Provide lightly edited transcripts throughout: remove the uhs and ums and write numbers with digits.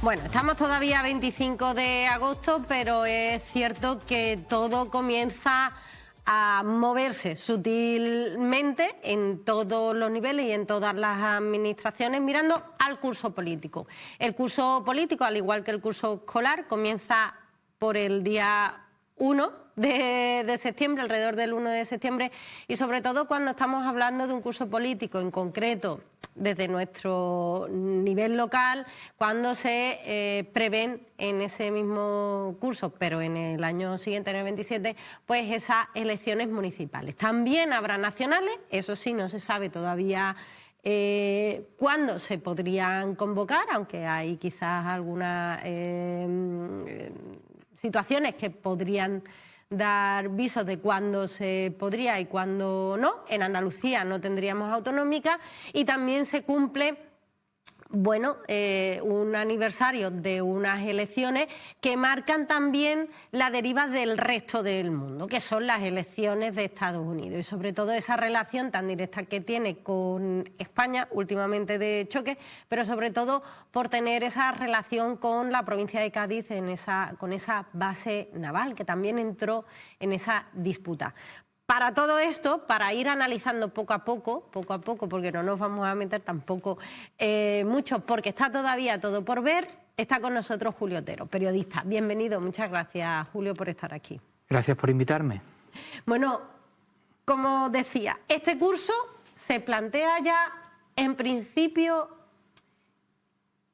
Bueno, estamos todavía a 25 de agosto, pero es cierto que todo comienza a moverse sutilmente en todos los niveles y en todas las administraciones, mirando al curso político. El curso político, al igual que el curso escolar, comienza por el día 1 de septiembre, alrededor del 1 de septiembre, y sobre todo cuando estamos hablando de un curso político en concreto, desde nuestro nivel local, cuando se prevén en ese mismo curso, pero en el año siguiente, en el 27, pues esas elecciones municipales. También habrá nacionales, eso sí, no se sabe todavía cuándo se podrían convocar, aunque hay quizás algunas situaciones que podrían dar visos de cuándo se podría y cuándo no. En Andalucía no tendríamos autonómica y también se cumple, bueno, un aniversario de unas elecciones que marcan también la deriva del resto del mundo, que son las elecciones de Estados Unidos, y sobre todo esa relación tan directa que tiene con España, últimamente de choque, pero sobre todo por tener esa relación con la provincia de Cádiz, con esa base naval que también entró en esa disputa. Para todo esto, para ir analizando poco a poco, porque no nos vamos a meter tampoco mucho, porque está todavía todo por ver, está con nosotros Julio Otero, periodista. Bienvenido, muchas gracias, Julio, por estar aquí. Gracias por invitarme. Bueno, como decía, este curso se plantea ya, en principio,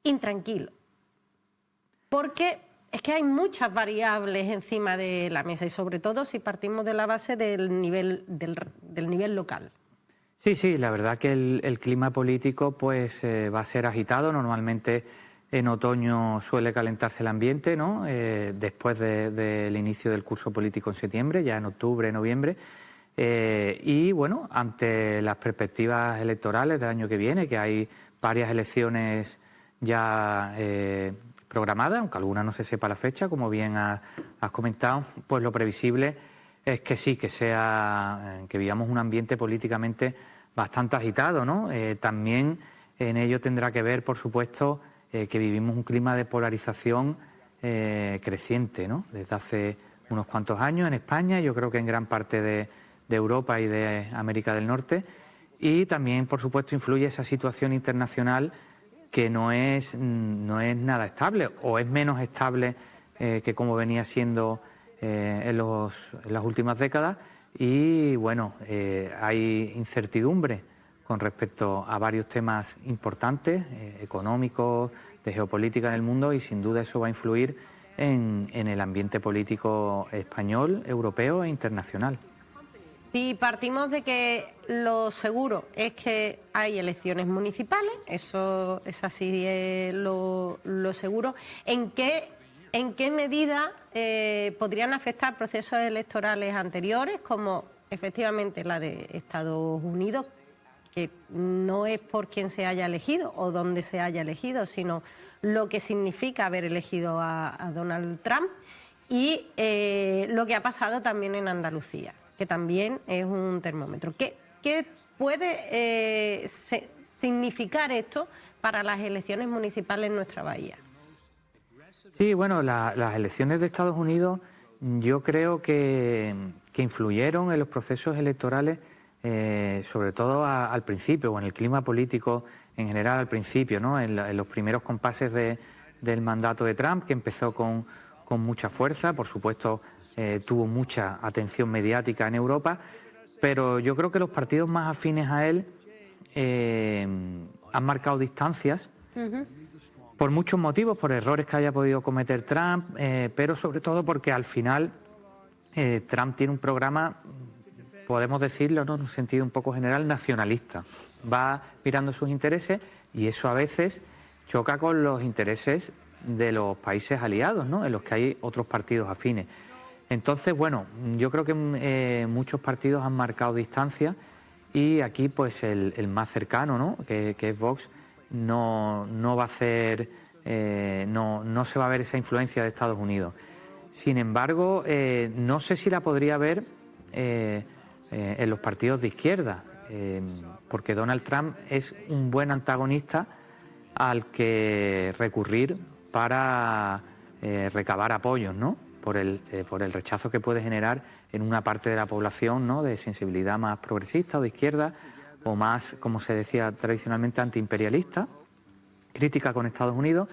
intranquilo, porque es que hay muchas variables encima de la mesa y sobre todo si partimos de la base del nivel local. Sí, la verdad que el clima político pues va a ser agitado. Normalmente en otoño suele calentarse el ambiente, ¿no? Después del inicio del curso político en septiembre, ya en octubre, noviembre. Y bueno, ante las perspectivas electorales del año que viene, que hay varias elecciones ya programada, aunque alguna no se sepa la fecha, como bien has comentado, pues lo previsible es que sí, que vivamos un ambiente políticamente bastante agitado, ¿no? También en ello tendrá que ver, por supuesto, que vivimos un clima de polarización creciente, ¿no? Desde hace unos cuantos años en España, yo creo que en gran parte de Europa y de América del Norte, y también, por supuesto, influye esa situación internacional que no es nada estable, o es menos estable que como venía siendo en las últimas décadas, y bueno, hay incertidumbre con respecto a varios temas importantes, económicos, de geopolítica en el mundo, y sin duda eso va a influir en el ambiente político español, europeo e internacional. Si partimos de que lo seguro es que hay elecciones municipales, eso es así, lo seguro, ¿en qué medida podrían afectar procesos electorales anteriores, como efectivamente la de Estados Unidos, que no es por quién se haya elegido o dónde se haya elegido, sino lo que significa haber elegido a Donald Trump, y lo que ha pasado también en Andalucía, que también es un termómetro? ¿Qué puede significar esto para las elecciones municipales en nuestra bahía? Sí, bueno, las elecciones de Estados Unidos yo creo que influyeron en los procesos electorales, sobre todo al principio, o en el clima político en general al principio, ¿no? En los primeros compases del mandato de Trump, que empezó con mucha fuerza, por supuesto. Tuvo mucha atención mediática en Europa, pero yo creo que los partidos más afines a él han marcado distancias por muchos motivos, por errores que haya podido cometer Trump, pero sobre todo porque al final Trump tiene un programa, podemos decirlo, ¿no?, en un sentido un poco general, nacionalista. Va mirando sus intereses y eso a veces choca con los intereses de los países aliados, ¿no?, en los que hay otros partidos afines. Entonces, bueno, yo creo que muchos partidos han marcado distancia, y aquí pues el más cercano, ¿no?, que es Vox, no va a hacer, no se va a ver esa influencia de Estados Unidos. Sin embargo, no sé si la podría ver en los partidos de izquierda, porque Donald Trump es un buen antagonista al que recurrir para recabar apoyos, ¿no? Por el rechazo que puede generar en una parte de la población, ¿no? De sensibilidad más progresista o de izquierda, o más, como se decía tradicionalmente, antiimperialista, crítica con Estados Unidos.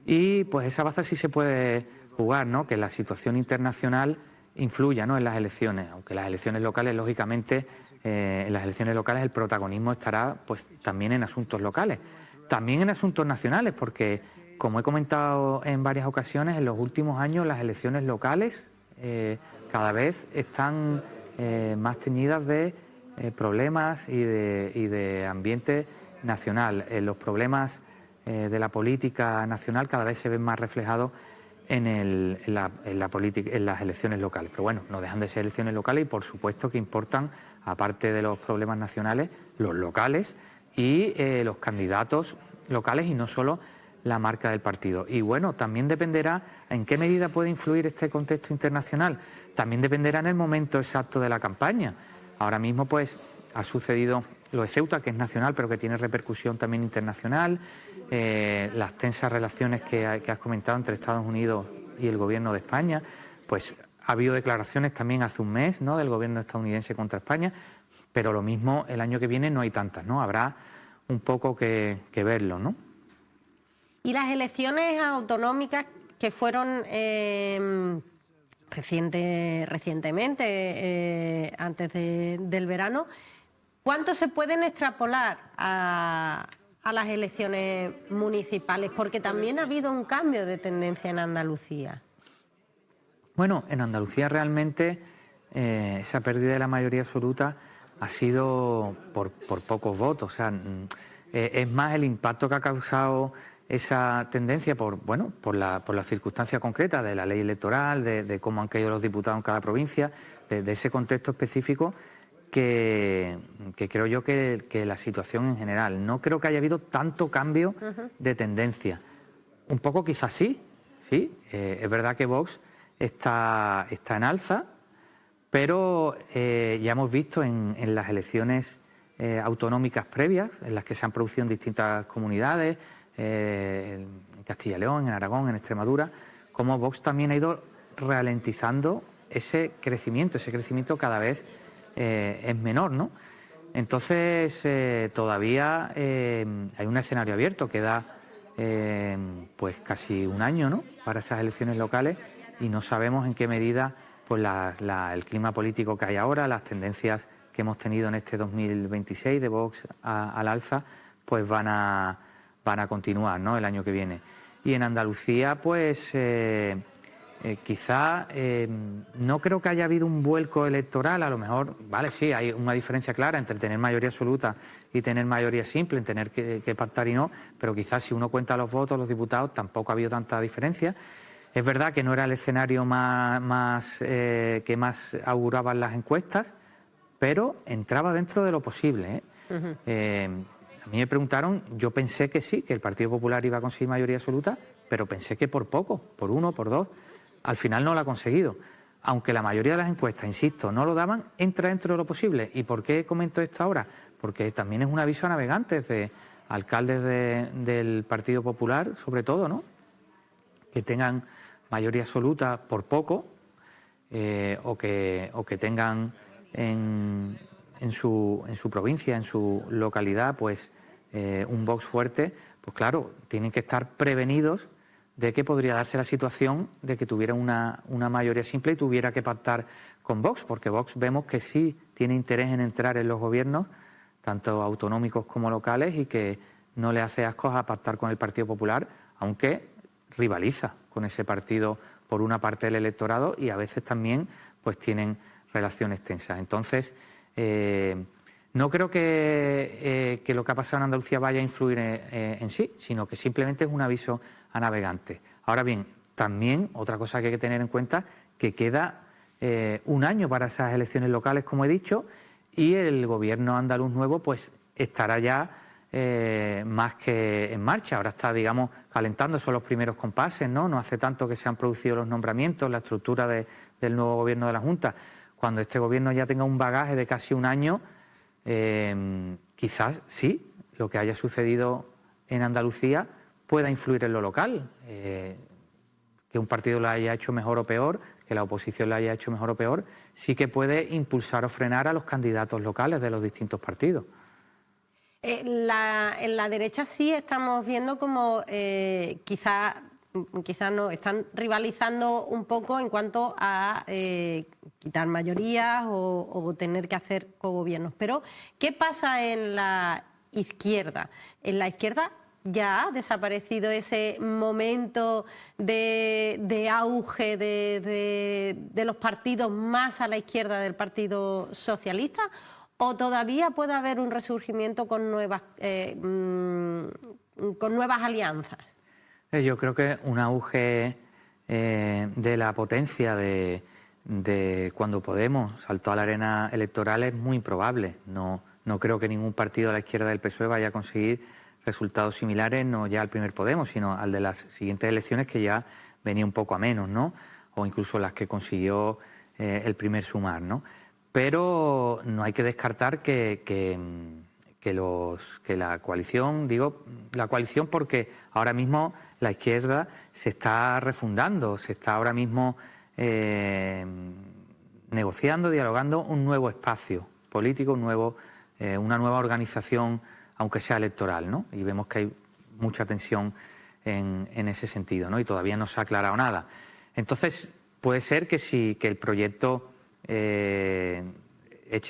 Y pues esa baza sí se puede jugar, ¿no? Que la situación internacional influya, ¿no? En las elecciones, aunque las elecciones locales, lógicamente, en las elecciones locales el protagonismo estará pues también en asuntos locales, también en asuntos nacionales, porque como he comentado en varias ocasiones, en los últimos años las elecciones locales cada vez están más teñidas de problemas y de ambiente nacional. Los problemas de la política nacional cada vez se ven más reflejados en las elecciones locales. Pero bueno, no dejan de ser elecciones locales y por supuesto que importan, aparte de los problemas nacionales, los locales y los candidatos locales y no solo la marca del partido. Y bueno, también dependerá en qué medida puede influir este contexto internacional. También dependerá en el momento exacto de la campaña. Ahora mismo pues ha sucedido lo de Ceuta, que es nacional pero que tiene repercusión también internacional, las tensas relaciones que has comentado entre Estados Unidos y el gobierno de España, pues ha habido declaraciones también hace un mes, ¿no? Del gobierno estadounidense contra España, pero lo mismo el año que viene no hay tantas, ¿no? Habrá un poco que verlo, ¿no? Y las elecciones autonómicas que fueron recientemente, antes del verano, ¿cuánto se pueden extrapolar a las elecciones municipales? Porque también ha habido un cambio de tendencia en Andalucía. Bueno, en Andalucía realmente esa pérdida de la mayoría absoluta ha sido por pocos votos. O sea, es más el impacto que ha causado esa tendencia por la circunstancia concreta de la ley electoral, de cómo han caído los diputados en cada provincia, de ese contexto específico que creo yo que la situación en general. No creo que haya habido tanto cambio de tendencia. Un poco quizás sí. Es verdad que Vox está en alza, pero ya hemos visto en las elecciones autonómicas previas, en las que se han producido en distintas comunidades, en Castilla y León, en Aragón, en Extremadura, cómo Vox también ha ido ralentizando ese crecimiento cada vez es menor, ¿no? Entonces todavía hay un escenario abierto, queda pues casi un año, ¿no? Para esas elecciones locales y no sabemos en qué medida pues el clima político que hay ahora, las tendencias que hemos tenido en este 2026 de Vox al alza, pues van a continuar, ¿no? El año que viene. Y en Andalucía, pues quizá no creo que haya habido un vuelco electoral, a lo mejor, vale, sí, hay una diferencia clara entre tener mayoría absoluta y tener mayoría simple, en tener que pactar y no, pero quizás si uno cuenta los votos, los diputados, tampoco ha habido tanta diferencia. Es verdad que no era el escenario que más auguraban las encuestas, pero entraba dentro de lo posible, ¿eh? A mí me preguntaron, yo pensé que sí, que el Partido Popular iba a conseguir mayoría absoluta, pero pensé que por poco, por 1, por 2. Al final no lo ha conseguido. Aunque la mayoría de las encuestas, insisto, no lo daban, entra dentro de lo posible. ¿Y por qué comento esto ahora? Porque también es un aviso a navegantes, de alcaldes del Partido Popular, sobre todo, ¿no? Que tengan mayoría absoluta por poco, o que tengan en su provincia, en su localidad, pues un Vox fuerte, pues claro, tienen que estar prevenidos de que podría darse la situación de que tuviera una mayoría simple y tuviera que pactar con Vox, porque Vox vemos que sí tiene interés en entrar en los gobiernos, tanto autonómicos como locales, y que no le hace ascos a pactar con el Partido Popular, aunque rivaliza con ese partido por una parte del electorado y a veces también pues tienen relaciones tensas. Entonces, no creo que lo que ha pasado en Andalucía vaya a influir en sí, sino que simplemente es un aviso a navegantes. Ahora bien, también otra cosa que hay que tener en cuenta, que queda un año para esas elecciones locales, como he dicho, y el gobierno andaluz nuevo pues estará ya más que en marcha. Ahora está, digamos, calentando, son los primeros compases, ¿no? No hace tanto que se han producido los nombramientos, la estructura del nuevo gobierno de la Junta. Cuando este gobierno ya tenga un bagaje de casi un año, quizás sí, lo que haya sucedido en Andalucía pueda influir en lo local. Que un partido lo haya hecho mejor o peor, que la oposición lo haya hecho mejor o peor, sí que puede impulsar o frenar a los candidatos locales de los distintos partidos. En la derecha sí estamos viendo como quizás no, están rivalizando un poco en cuanto a quitar mayorías o tener que hacer cogobiernos. Pero, ¿qué pasa en la izquierda? En la izquierda ya ha desaparecido ese momento de auge de los partidos más a la izquierda del Partido Socialista, ¿o todavía puede haber un resurgimiento con nuevas alianzas? Yo creo que un auge de la potencia de cuando Podemos saltó a la arena electoral es muy improbable. No creo que ningún partido a la izquierda del PSOE vaya a conseguir resultados similares, no ya al primer Podemos, sino al de las siguientes elecciones, que ya venía un poco a menos, ¿no? O incluso las que consiguió el primer Sumar, ¿no? Pero no hay que descartar que la coalición, digo la coalición porque ahora mismo la izquierda se está refundando, se está ahora mismo negociando, dialogando un nuevo espacio político, una nueva organización, aunque sea electoral, ¿no? Y vemos que hay mucha tensión en ese sentido, ¿no? Y todavía no se ha aclarado nada. Entonces, puede ser que el proyecto eche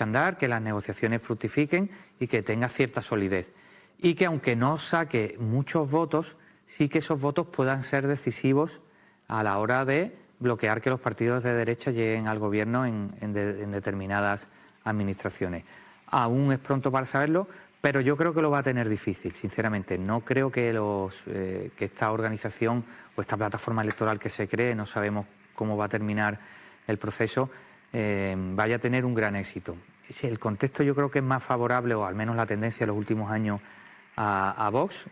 a andar, que las negociaciones fructifiquen y que tenga cierta solidez. Y que aunque no saque muchos votos, sí que esos votos puedan ser decisivos a la hora de bloquear que los partidos de derecha lleguen al gobierno en determinadas administraciones. Aún es pronto para saberlo, pero yo creo que lo va a tener difícil, sinceramente. No creo que esta organización o esta plataforma electoral que se cree, no sabemos cómo va a terminar el proceso, vaya a tener un gran éxito. El contexto yo creo que es más favorable, o al menos la tendencia de los últimos años, a Vox,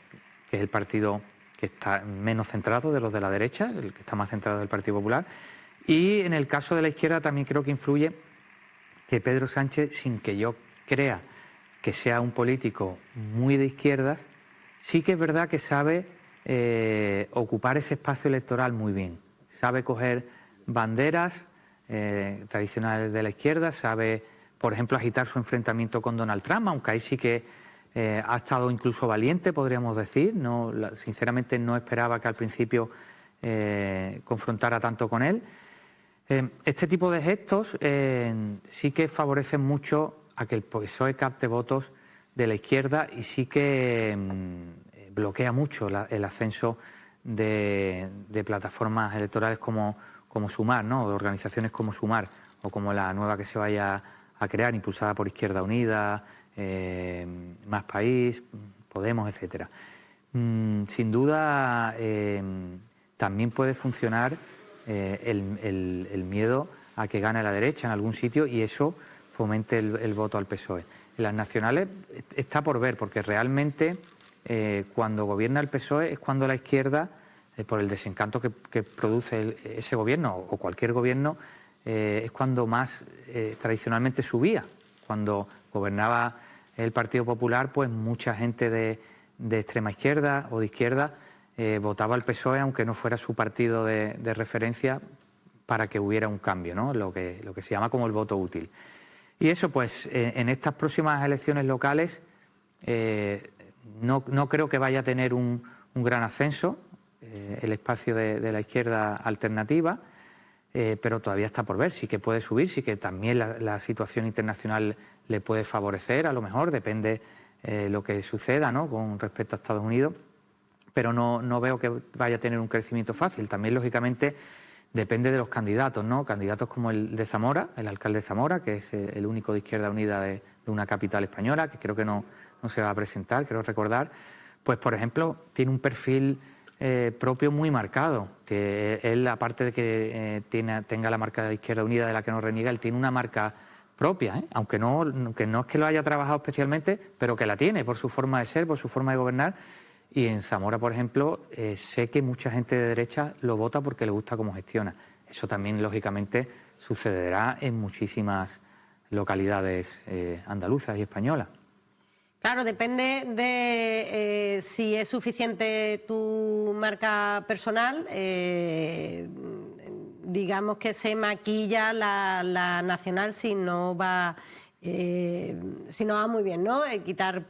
que es el partido que está menos centrado de los de la derecha, el que está más centrado del Partido Popular. Y en el caso de la izquierda también creo que influye que Pedro Sánchez, sin que yo crea que sea un político muy de izquierdas, sí que es verdad que sabe ocupar ese espacio electoral muy bien. Sabe coger banderas tradicionales de la izquierda, sabe, por ejemplo, agitar su enfrentamiento con Donald Trump, aunque ahí sí que ha estado incluso valiente, podríamos decir. Sinceramente no esperaba que al principio confrontara tanto con él. Este tipo de gestos sí que favorecen mucho a que el PSOE capte votos de la izquierda y sí que bloquea mucho el ascenso de plataformas electorales como Sumar, ¿no? O de organizaciones como Sumar, o como la nueva que se vaya a crear, impulsada por Izquierda Unida, Más País, Podemos, etcétera. Sin duda también puede funcionar el miedo a que gane la derecha en algún sitio y eso fomente el voto al PSOE. En las nacionales está por ver, porque realmente cuando gobierna el PSOE es cuando la izquierda, por el desencanto que produce ese gobierno o cualquier gobierno, es cuando más tradicionalmente subía. Cuando gobernaba el Partido Popular, pues mucha gente de extrema izquierda o de izquierda votaba al PSOE, aunque no fuera su partido de referencia, para que hubiera un cambio, ¿no? Lo que se llama como el voto útil. Y eso, pues, en estas próximas elecciones locales no creo que vaya a tener un gran ascenso el espacio de la izquierda alternativa, pero todavía está por ver. Sí que puede subir, sí que también la situación internacional le puede favorecer, a lo mejor, depende lo que suceda, ¿no? Con respecto a Estados Unidos, pero no veo que vaya a tener un crecimiento fácil. También, lógicamente, depende de los candidatos, ¿no? Candidatos como el de Zamora, el alcalde de Zamora, que es el único de Izquierda Unida de una capital española, que creo que no se va a presentar, creo recordar. Pues, por ejemplo, tiene un perfil propio muy marcado. Que él, aparte de que tenga la marca de Izquierda Unida de la que no reniega, él tiene una marca propia, aunque no es que lo haya trabajado especialmente, pero que la tiene por su forma de ser, por su forma de gobernar. Y en Zamora, por ejemplo, sé que mucha gente de derecha lo vota porque le gusta cómo gestiona. Eso también, lógicamente, sucederá en muchísimas localidades andaluzas y españolas. Claro, depende de si es suficiente tu marca personal. Digamos que se maquilla la nacional si no va muy bien, ¿no?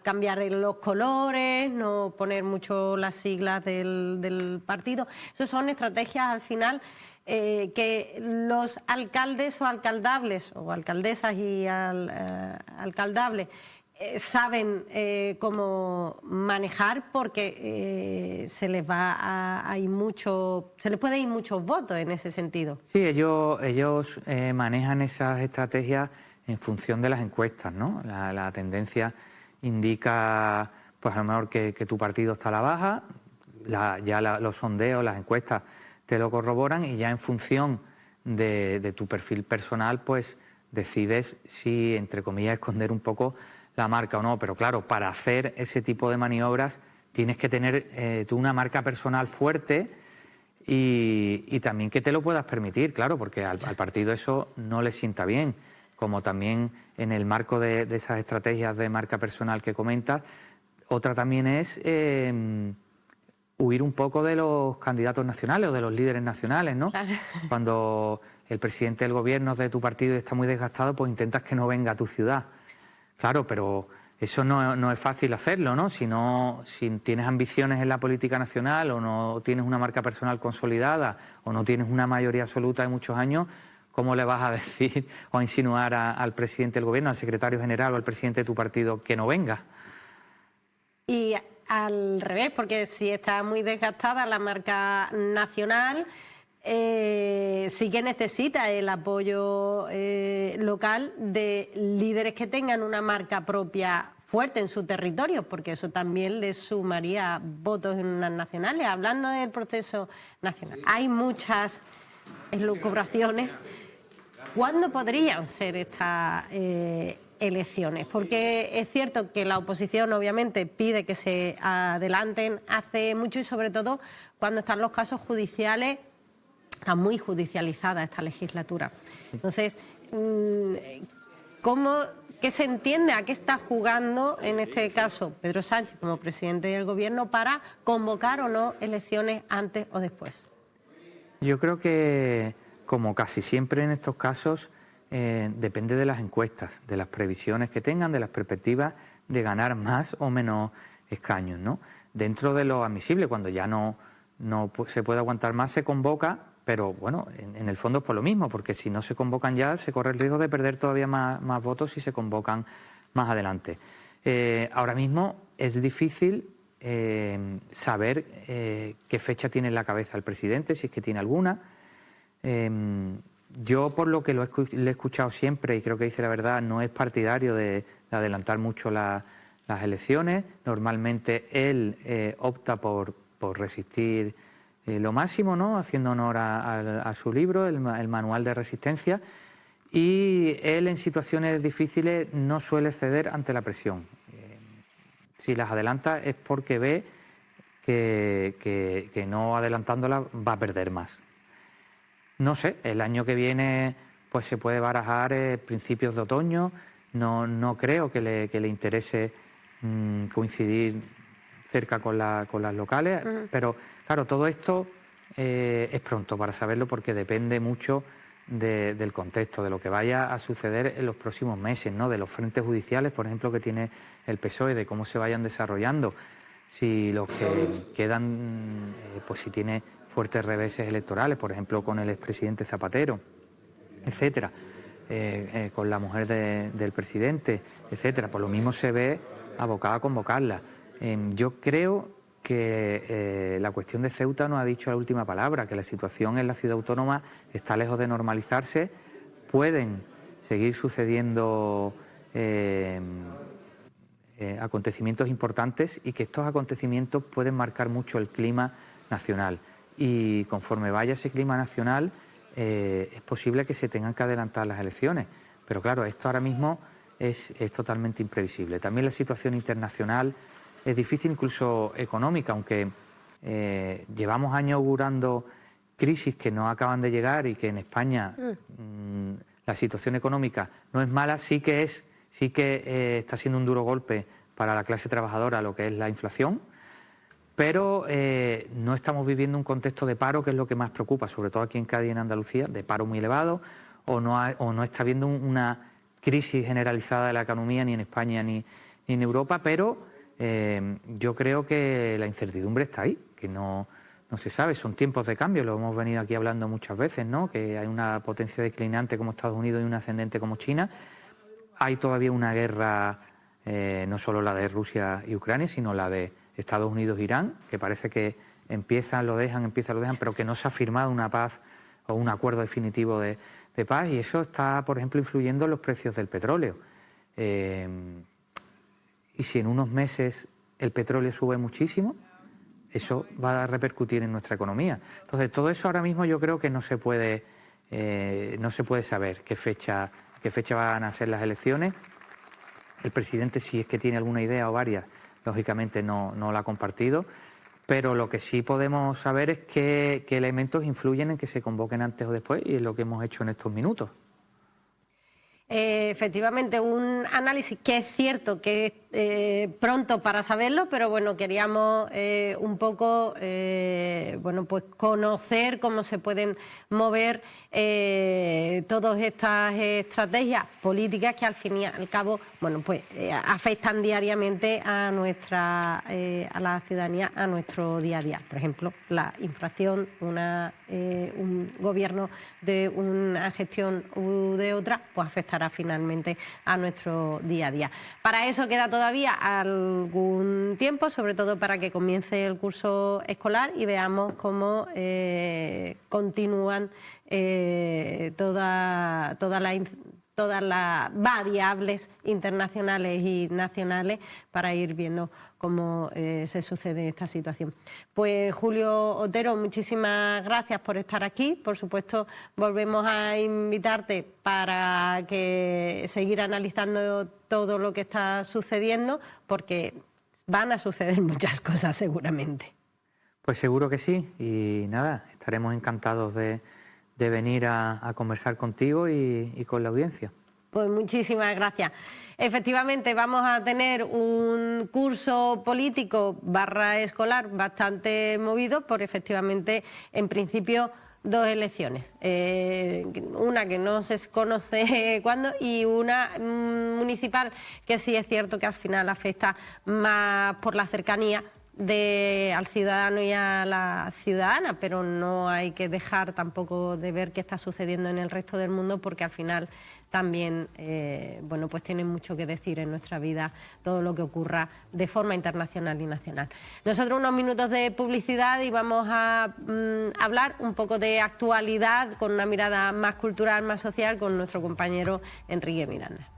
Cambiar los colores, no poner mucho las siglas del partido. Esas son estrategias al final que los alcaldes o alcaldables, o alcaldesas y alcaldables, saben cómo manejar, porque se les puede ir muchos votos en ese sentido. Sí, ellos manejan esas estrategias en función de las encuestas, ¿no? La tendencia indica, pues a lo mejor que tu partido está a la baja, los sondeos, las encuestas te lo corroboran, y ya en función de tu perfil personal, pues decides si, entre comillas, esconder un poco la marca o no. Pero claro, para hacer ese tipo de maniobras tienes que tener tú una marca personal fuerte y también que te lo puedas permitir, claro, porque al partido eso no le sienta bien. Como también en el marco de esas estrategias de marca personal que comentas, otra también es huir un poco de los candidatos nacionales o de los líderes nacionales, ¿no? Claro. Cuando el presidente del gobierno es de tu partido y está muy desgastado, pues intentas que no venga a tu ciudad. Claro, pero eso no es fácil hacerlo, ¿no? Si tienes ambiciones en la política nacional, o no tienes una marca personal consolidada, o no tienes una mayoría absoluta de muchos años, ¿cómo le vas a decir o a insinuar al presidente del gobierno, al secretario general o al presidente de tu partido que no venga? Y al revés, porque si está muy desgastada la marca nacional, sí que necesita el apoyo local de líderes que tengan una marca propia fuerte en su territorio, porque eso también le sumaría votos en unas nacionales. Hablando del proceso nacional, hay muchas elucubraciones. ¿Cuándo podrían ser estas elecciones? Porque es cierto que la oposición obviamente pide que se adelanten hace mucho, y sobre todo cuando están los casos judiciales. Está muy judicializada esta legislatura. Entonces, ¿qué se entiende? ¿A qué está jugando en este caso Pedro Sánchez como presidente del gobierno para convocar o no elecciones antes o después? Yo creo que, como casi siempre en estos casos, depende de las encuestas, de las previsiones que tengan, de las perspectivas de ganar más o menos escaños, ¿no? Dentro de lo admisible, cuando ya no se puede aguantar más, se convoca. Pero bueno, en el fondo es por lo mismo, porque si no se convocan ya, se corre el riesgo de perder todavía más votos si se convocan más adelante. Ahora mismo es difícil saber qué fecha tiene en la cabeza el presidente, si es que tiene alguna. Yo, por lo que le he escuchado siempre, y creo que dice la verdad, no es partidario de adelantar mucho las elecciones. Normalmente él opta por resistir lo máximo, ¿no? Haciendo honor a su libro, el Manual de Resistencia, y él en situaciones difíciles no suele ceder ante la presión. Si las adelanta es porque ve que no adelantándolas va a perder más. No sé, el año que viene pues se puede barajar principios de otoño. No creo que le interese coincidir cerca con las locales, pero claro, todo esto es pronto para saberlo, porque depende mucho del contexto, de lo que vaya a suceder en los próximos meses, ¿no? De los frentes judiciales, por ejemplo, que tiene el PSOE, de cómo se vayan desarrollando, si los que quedan, pues si tiene fuertes reveses electorales, por ejemplo, con el expresidente Zapatero, etcétera, con la mujer del presidente, etcétera, pues lo mismo se ve abocada a convocarla. Yo creo que la cuestión de Ceuta no ha dicho la última palabra, que la situación en la ciudad autónoma está lejos de normalizarse. Pueden seguir sucediendo acontecimientos importantes, y que estos acontecimientos pueden marcar mucho el clima nacional. Y conforme vaya ese clima nacional, es posible que se tengan que adelantar las elecciones. Pero claro, esto ahora mismo es totalmente imprevisible. También la situación internacional es difícil, incluso económica, aunque llevamos años augurando crisis que no acaban de llegar, y que en España la situación económica no es mala, sí que está siendo un duro golpe para la clase trabajadora lo que es la inflación, pero no estamos viviendo un contexto de paro, que es lo que más preocupa, sobre todo aquí en Cádiz y en Andalucía, de paro muy elevado, o no está habiendo una crisis generalizada de la economía ni en España ni en Europa, pero yo creo que la incertidumbre está ahí, que no se sabe, son tiempos de cambio, lo hemos venido aquí hablando muchas veces, ¿no? Que hay una potencia declinante como Estados Unidos y una ascendente como China. Hay todavía una guerra, no solo la de Rusia y Ucrania, sino la de Estados Unidos e Irán, que parece que empiezan, lo dejan, pero que no se ha firmado una paz o un acuerdo definitivo de paz, y eso está, por ejemplo, influyendo en los precios del petróleo. Y si en unos meses el petróleo sube muchísimo, eso va a repercutir en nuestra economía. Entonces, todo eso ahora mismo yo creo que no se puede saber qué fecha van a ser las elecciones. El presidente, si es que tiene alguna idea o varias, lógicamente no la ha compartido, pero lo que sí podemos saber es qué elementos influyen en que se convoquen antes o después, y es lo que hemos hecho en estos minutos. Efectivamente, un análisis que es cierto que es pronto para saberlo, pero bueno, queríamos un poco pues conocer cómo se pueden mover todas estas estrategias políticas que al fin y al cabo pues afectan diariamente a la ciudadanía, a nuestro día a día. Por ejemplo, la inflación, un gobierno de una gestión u de otra, pues afectará finalmente a nuestro día a día. Para eso queda todavía algún tiempo, sobre todo para que comience el curso escolar y veamos cómo continúan todas las variables internacionales y nacionales para ir viendo cómo se sucede esta situación. Pues Julio Otero, muchísimas gracias por estar aquí. Por supuesto, volvemos a invitarte para que seguir analizando todo lo que está sucediendo, porque van a suceder muchas cosas seguramente. Pues seguro que sí, y nada, estaremos encantados de venir a conversar contigo y con la audiencia. Pues muchísimas gracias. Efectivamente, vamos a tener un curso político /escolar bastante movido por, efectivamente, en principio, 2 elecciones. Una que no se conoce cuándo y una municipal que sí es cierto que al final afecta más por la cercanía al ciudadano y a la ciudadana, pero no hay que dejar tampoco de ver qué está sucediendo en el resto del mundo, porque al final también pues tiene mucho que decir en nuestra vida todo lo que ocurra de forma internacional y nacional. Nosotros unos minutos de publicidad y vamos a hablar un poco de actualidad con una mirada más cultural, más social, con nuestro compañero Enrique Miranda.